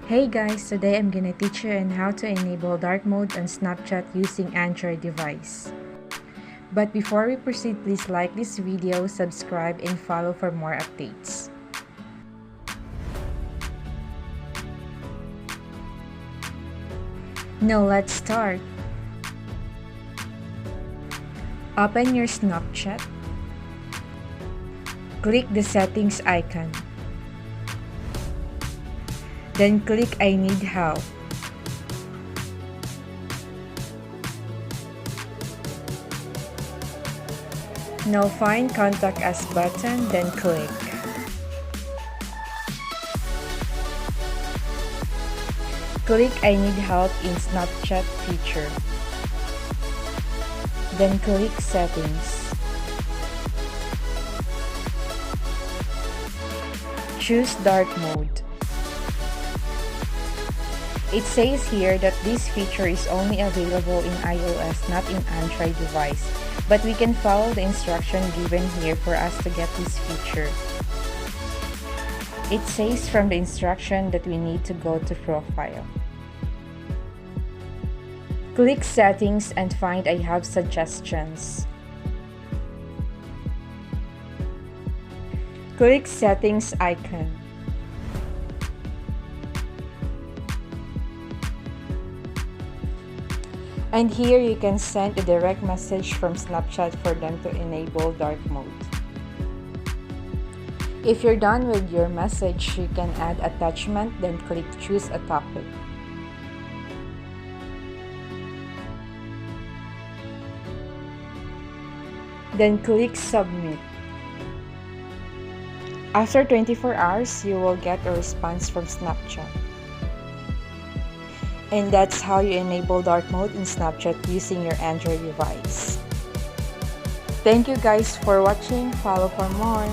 Hey guys, today I'm gonna teach you on how to enable dark mode on Snapchat using Android device. But before we proceed, please like this video, subscribe, and follow for more updates. Now let's start. Open your Snapchat. Click the settings icon. Then click I need help. Now find contact us button, then click. Click I need help in Snapchat feature. Then click settings. Choose dark mode. It says here that this feature is only available in iOS, not in Android device, but we can follow the instruction given here for us to get this feature. It says from the instruction that we need to go to Profile. Click Settings and find I have suggestions. Click Settings icon. And here you can send a direct message from Snapchat for them to enable dark mode. If you're done with your message, you can add attachment, then click choose a topic. Then click submit. After 24 hours, you will get a response from Snapchat. And that's how you enable dark mode in Snapchat using your Android device. Thank you guys for watching. Follow for more.